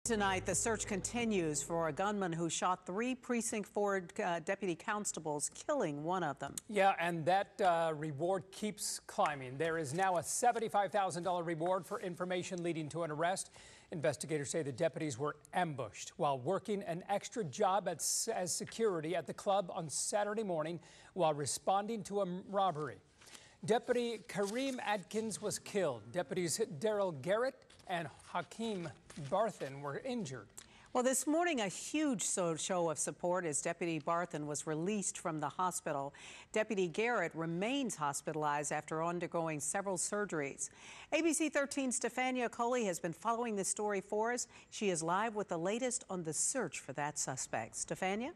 Tonight, the search continues for a gunman who shot 3 Precinct 4 deputy constables, killing one of them. Yeah, and that reward keeps climbing. There is now a $75,000 reward for information leading to an arrest. Investigators say the deputies were ambushed while working an extra job as security at the club on Saturday morning while responding to a robbery. Deputy Kareem Atkins was killed. Deputies Daryl Garrett and Hakeem Barthen were injured. Well, this morning, a huge show of support as Deputy Barthen was released from the hospital. Deputy Garrett remains hospitalized after undergoing several surgeries. ABC 13's Stefania Coley has been following this story for us. She is live with the latest on the search for that suspect. Stefania?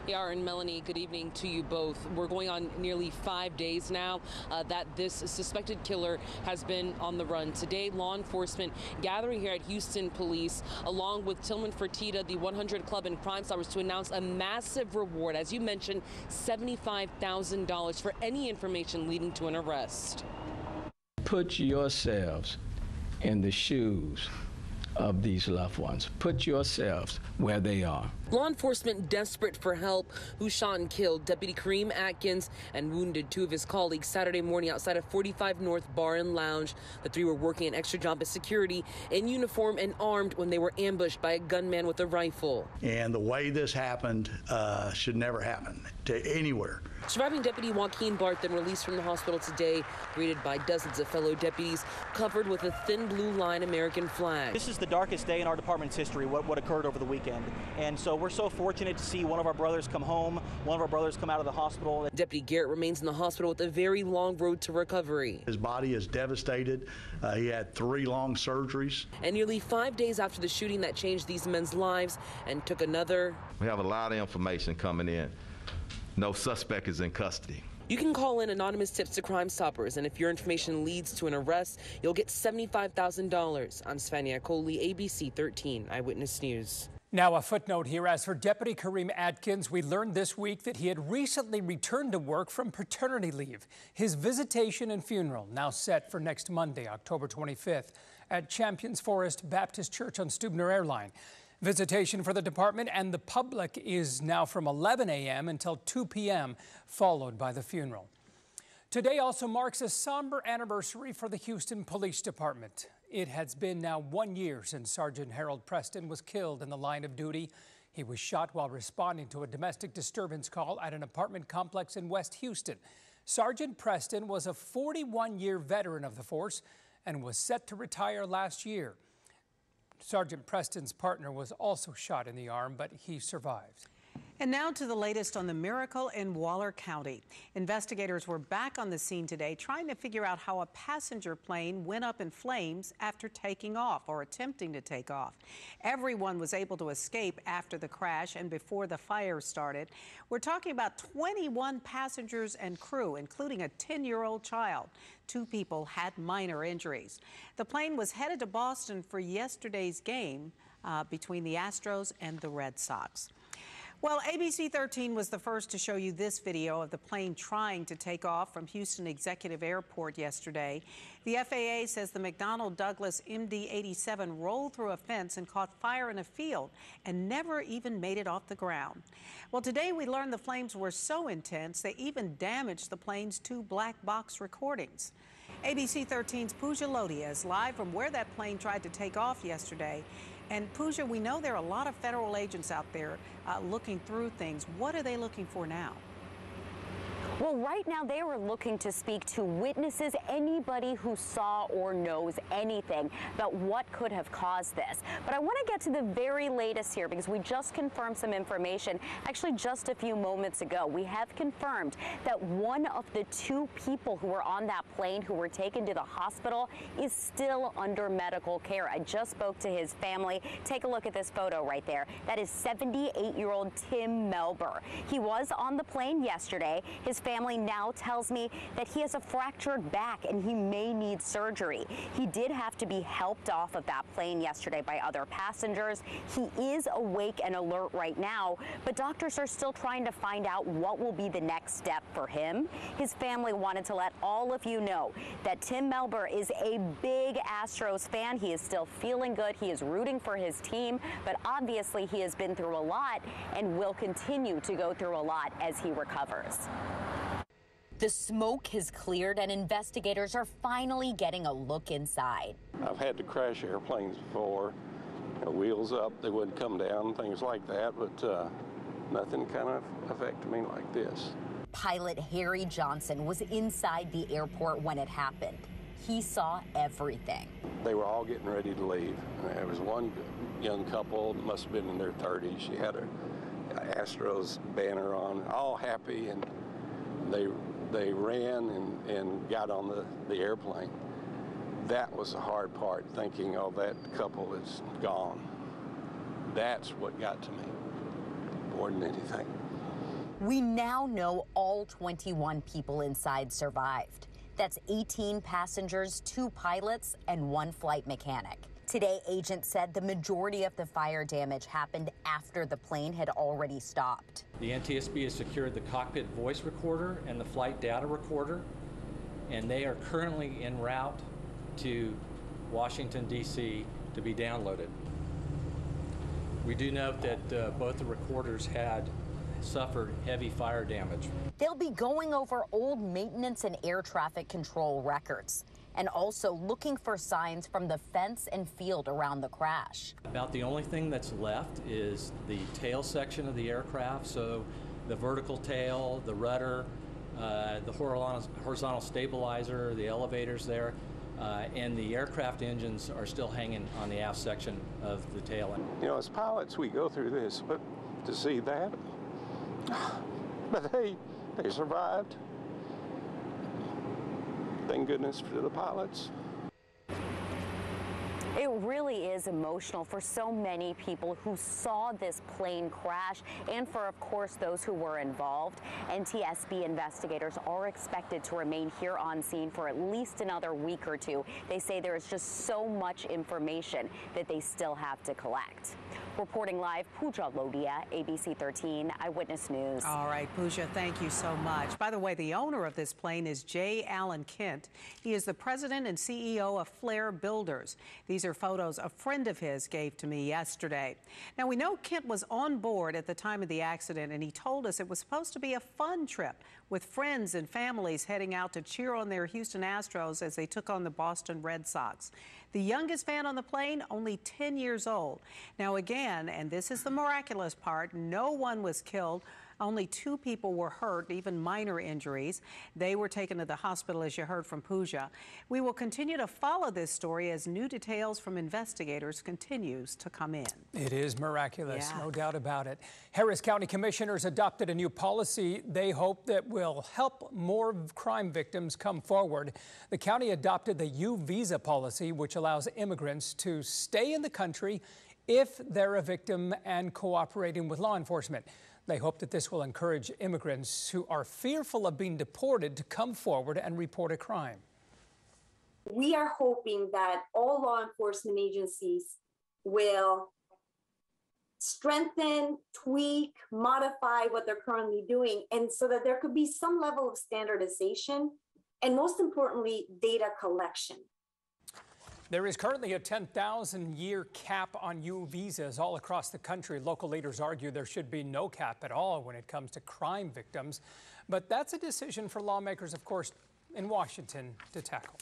Yeah, and Melanie, good evening to you both. We're going on nearly 5 days now that this suspected killer has been on the run. Today, law enforcement gathering here at Houston Police, along with Tillman Fertitta, the 100 Club and Crime Stoppers, to announce a massive reward. As you mentioned, $75,000 for any information leading to an arrest. Put yourselves in the shoes of these loved ones. Put yourselves where they are. Law enforcement desperate for help, who shot and killed Deputy Kareem Atkins and wounded 2 of his colleagues Saturday morning outside of 45 North Bar and Lounge. The 3 were working an extra job as security, in uniform and armed, when they were ambushed by a gunman with a rifle. And the way this happened should never happen to anywhere. Surviving Deputy Joaquin Barthen released from the hospital today, greeted by dozens of fellow deputies, covered with a thin blue line American flag. This is the darkest day in our department's history, what occurred over the weekend. And so we're so fortunate to see one of our brothers come home, one of our brothers come out of the hospital. Deputy Garrett remains in the hospital with a very long road to recovery. His body is devastated. He had 3 long surgeries. And nearly 5 days after the shooting that changed these men's lives and took another. We have a lot of information coming in. No suspect is in custody. You can call in anonymous tips to Crime Stoppers, and if your information leads to an arrest, you'll get $75,000. I'm Stefania Coley, ABC 13 Eyewitness News. Now, a footnote here. As for Deputy Kareem Atkins, we learned this week that he had recently returned to work from paternity leave. His visitation and funeral now set for next Monday, October 25th, at Champions Forest Baptist Church on Stubner Airline. Visitation for the department and the public is now from 11 a.m. until 2 p.m., followed by the funeral. Today also marks a somber anniversary for the Houston Police Department. It has been now 1 year since Sergeant Harold Preston was killed in the line of duty. He was shot while responding to a domestic disturbance call at an apartment complex in West Houston. Sergeant Preston was a 41-year veteran of the force and was set to retire last year. Sergeant Preston's partner was also shot in the arm, but he survived. And now to the latest on the miracle in Waller County. Investigators were back on the scene today trying to figure out how a passenger plane went up in flames after taking off or attempting to take off. Everyone was able to escape after the crash and before the fire started. We're talking about 21 passengers and crew, including a 10-year-old child. 2 people had minor injuries. The plane was headed to Boston for yesterday's game between the Astros and the Red Sox. Well, ABC 13 was the first to show you this video of the plane trying to take off from Houston Executive Airport yesterday. The FAA says the McDonnell Douglas MD-87 rolled through a fence and caught fire in a field and never even made it off the ground. Well, today we learned the flames were so intense they even damaged the plane's 2 black box recordings. ABC 13's Pooja Lodia is live from where that plane tried to take off yesterday. And Pooja, we know there are a lot of federal agents out there looking through things. What are they looking for now? Well, right now they were looking to speak to witnesses, anybody who saw or knows anything about what could have caused this. But I want to get to the very latest here because we just confirmed some information, actually just a few moments ago. We have confirmed that one of the 2 people who were on that plane who were taken to the hospital is still under medical care. I just spoke to his family. Take a look at this photo right there. That is 78-year-old Tim Melber. He was on the plane yesterday. His family now tells me that he has a fractured back and he may need surgery. He did have to be helped off of that plane yesterday by other passengers. He is awake and alert right now, but doctors are still trying to find out what will be the next step for him. His family wanted to let all of you know that Tim Melber is a big Astros fan. He is still feeling good. He is rooting for his team, but obviously he has been through a lot and will continue to go through a lot as he recovers. The smoke has cleared and investigators are finally getting a look inside. I've had to crash airplanes before. Wheels up, they wouldn't come down, things like that, but nothing kind of affected me like this. Pilot Harry Johnson was inside the airport when it happened. He saw everything. They were all getting ready to leave. There was one young couple, must have been in their 30s. She had a Astros banner on, all happy, and they ran and got on the airplane. That was the hard part, thinking, oh, that couple is gone. That's what got to me more than anything. We now know all 21 people inside survived. That's 18 passengers, 2 pilots, and 1 flight mechanic. Today, agents said the majority of the fire damage happened after the plane had already stopped. The NTSB has secured the cockpit voice recorder and the flight data recorder, and they are currently en route to Washington, D.C. to be downloaded. We do note that both the recorders had suffered heavy fire damage. They'll be going over old maintenance and air traffic control records and also looking for signs from the fence and field around the crash. About the only thing that's left is the tail section of the aircraft, so the vertical tail, the rudder, the horizontal stabilizer, the elevators there, and the aircraft engines are still hanging on the aft section of the tail. You know, as pilots, we go through this, but to see that, but they survived. Thank goodness for the pilots. It really is emotional for so many people who saw this plane crash and for, of course, those who were involved. NTSB investigators are expected to remain here on scene for at least another week or two. They say there is just so much information that they still have to collect. Reporting live, Pooja Lodia, ABC13 Eyewitness News. All right, Pooja, thank you so much. By the way, the owner of this plane is J. Allen Kent. He is the president and CEO of Flair Builders. These are photos a friend of his gave to me yesterday. Now, we know Kent was on board at the time of the accident, and he told us it was supposed to be a fun trip with friends and families heading out to cheer on their Houston Astros as they took on the Boston Red Sox. The youngest fan on the plane, only 10 years old. Now, again, and this is the miraculous part, no one was killed. Only 2 people were hurt, even minor injuries. They were taken to the hospital, as you heard from Pooja. We will continue to follow this story as new details from investigators continues to come in. It is miraculous, Yeah. no doubt about it. Harris County commissioners adopted a new policy they hope that will help more crime victims come forward. The county adopted the U visa policy, which allows immigrants to stay in the country if they're a victim and cooperating with law enforcement. They hope that this will encourage immigrants who are fearful of being deported to come forward and report a crime. We are hoping that all law enforcement agencies will strengthen, tweak, modify what they're currently doing, and so that there could be some level of standardization and, most importantly, data collection. There is currently a 10,000-year cap on U visas all across the country. Local leaders argue there should be no cap at all when it comes to crime victims. But that's a decision for lawmakers, of course, in Washington to tackle.